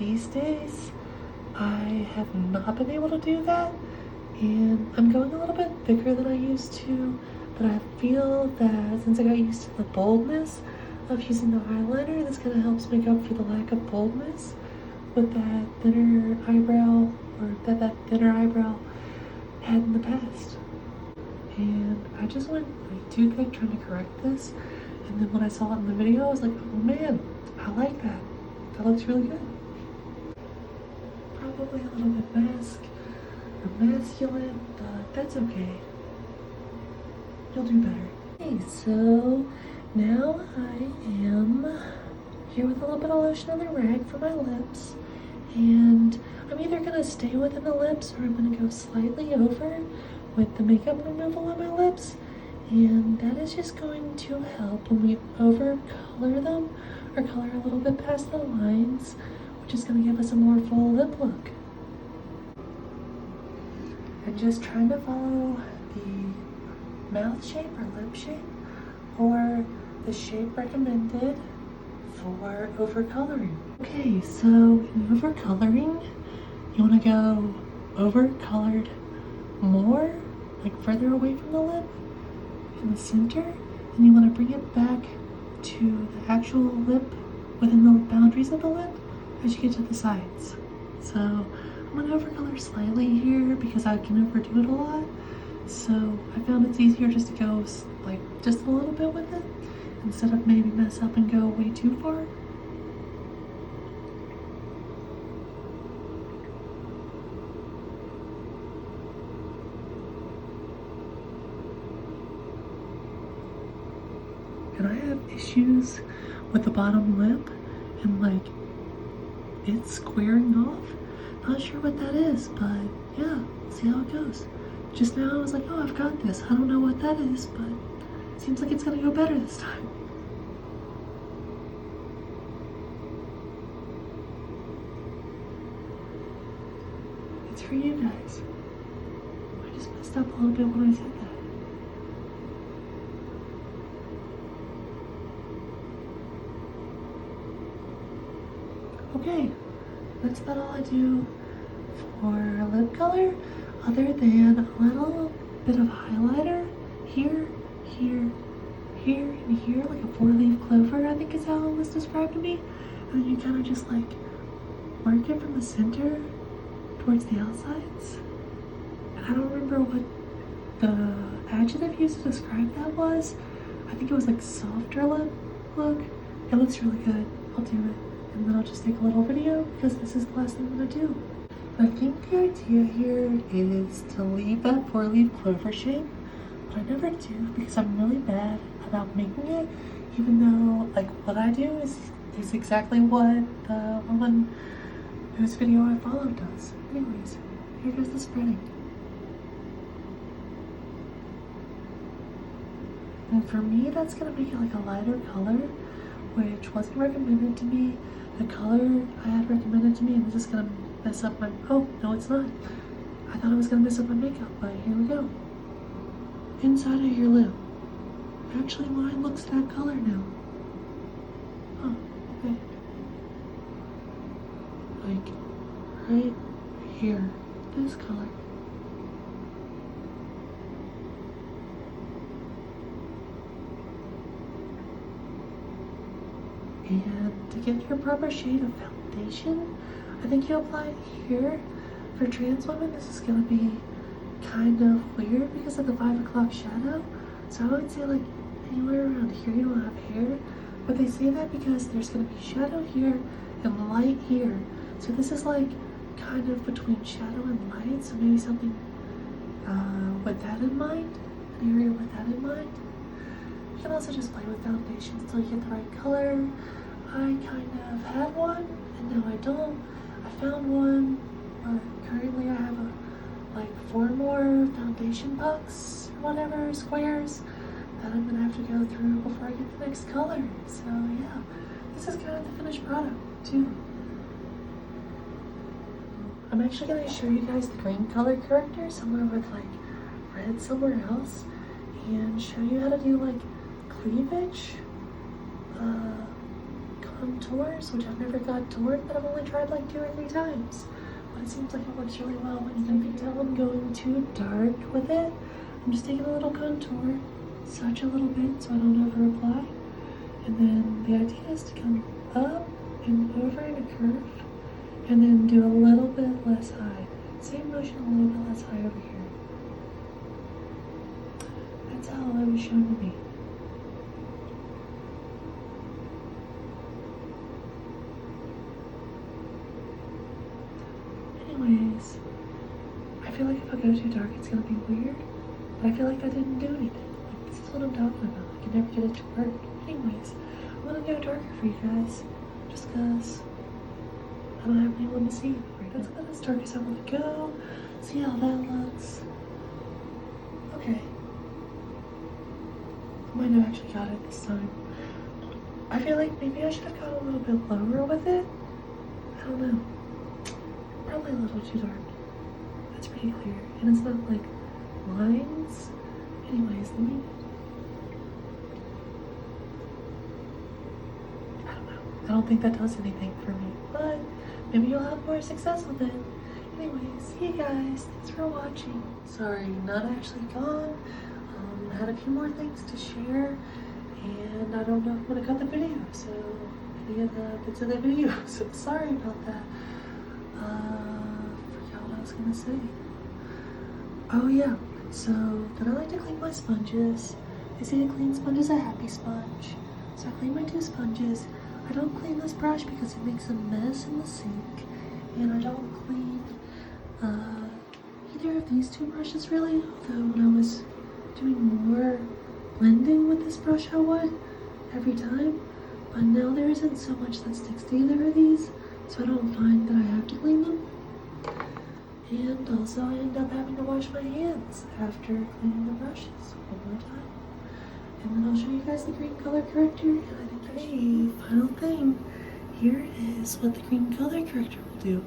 these days I have not been able to do that, and I'm going a little bit thicker than I used to, but I feel that since I got used to the boldness of using the eyeliner, this kind of helps make up for the lack of boldness with that thinner eyebrow, or that thinner eyebrow had in the past. And I just went like too thick trying to correct this, and then when I saw it in the video, I was like, oh man, I like that. That looks really good. Probably a little bit masculine, but that's okay. You'll do better. Okay, so now I am here with a little bit of lotion on the rag for my lips, and I'm either gonna stay within the lips or I'm gonna go slightly over with the makeup removal on my lips, and that is just going to help when we over color them or color a little bit past the lines, which is going to give us a more full lip look. And just trying to follow the mouth shape or lip shape, or the shape recommended for over coloring. Okay, so in over coloring, you want to go over colored more, like further away from the lip in the center, and you want to bring it back to the actual lip within the boundaries of the lip as you get to the sides. So I'm going to overcolor slightly here because I can overdo it a lot, so I found it's easier just to go like just a little bit with it instead of maybe mess up and go way too far. And I have issues with the bottom lip and like it's squaring off. Not sure what that is, but yeah, see how it goes. Just now I was like, oh, I've got this. I don't know what that is, but it seems like it's gonna go better this time. It's for you guys. I just messed up a little bit when I said that. Okay, that's about all I do for lip color, other than a little bit of highlighter here, here, here, and here, like a 4-leaf clover, I think is how it was described to me. And then you kind of just like work it from the center towards the outsides. And I don't remember what the adjective used to describe that was. I think it was like softer lip look. It looks really good. I'll do it. And then I'll just take a little video because this is the last thing I'm gonna do. I think the idea here is to leave that 4-leaf clover shape, but I never do because I'm really bad about making it, even though like what I do is exactly what the woman whose video I followed does. Anyways, here goes the spreading. And for me, that's gonna make it like a lighter color, which wasn't recommended to me. The color I had recommended to me, and this is gonna mess up my, oh, no it's not. I thought it was gonna mess up my makeup, but here we go. Inside of your lip. Actually, mine looks that color now. Oh, okay. Like, right here, this color. And to get your proper shade of foundation, I think you apply it here. For trans women, this is gonna be kind of weird because of the 5 o'clock shadow. So I would say like anywhere around here you don't have hair, but they say that because there's gonna be shadow here and light here. So this is like kind of between shadow and light, so maybe something with that in mind, an area with that in mind. You can also just play with foundation until you get the right color. I kind of had one, and now I don't. I found one, but currently I have like 4 more foundation pucks, or whatever, squares, that I'm gonna have to go through before I get the next color. So yeah, this is kind of the finished product too. I'm actually gonna show you guys the green color corrector somewhere with like red somewhere else, and show you how to do like cleavage contours, which I've never got to work, but I've only tried like 2 or 3 times. But it seems like it works really well. When you can tell I'm going too dark with it, I'm just taking a little contour, such a little bit so I don't over apply. And then the idea is to come up and over in a curve, and then do a little bit less high. Same motion, a little bit less high over here. That's how it was shown to me. Anyways, I feel like if I go too dark, it's gonna be weird. But I feel like that didn't do anything. Like, this is what I'm talking about. I can never get it to work. Anyways, I'm gonna go darker for you guys, just because I don't have anyone to see it right now. That's about as dark as I want to go. See how that looks. Okay. I might have actually got it this time. I feel like maybe I should have gone a little bit lower with it. I don't know. Probably a little too dark. That's pretty clear. And it's not like lines. Anyways, let me... I don't know. I don't think that does anything for me. But maybe you'll have more success with it. Anyways, see you guys. Thanks for watching. Sorry, not actually gone. I had a few more things to share. And I don't know if I'm going to cut the video. So, any of the bits of the video. So, sorry about that. Forgot what I was gonna say. Oh yeah, so then I like to clean my sponges. They say to clean sponge is a happy sponge. So I clean my 2 sponges. I don't clean this brush because it makes a mess in the sink. And I don't clean either of these 2 brushes really. Although when I was doing more blending with this brush I would every time. But now there isn't so much that sticks to either of these. So I don't find that I have to clean them. And also I end up having to wash my hands after cleaning the brushes one more time. And then I'll show you guys the green color corrector. And I think, hey, final thing. Here is what the green color corrector will do.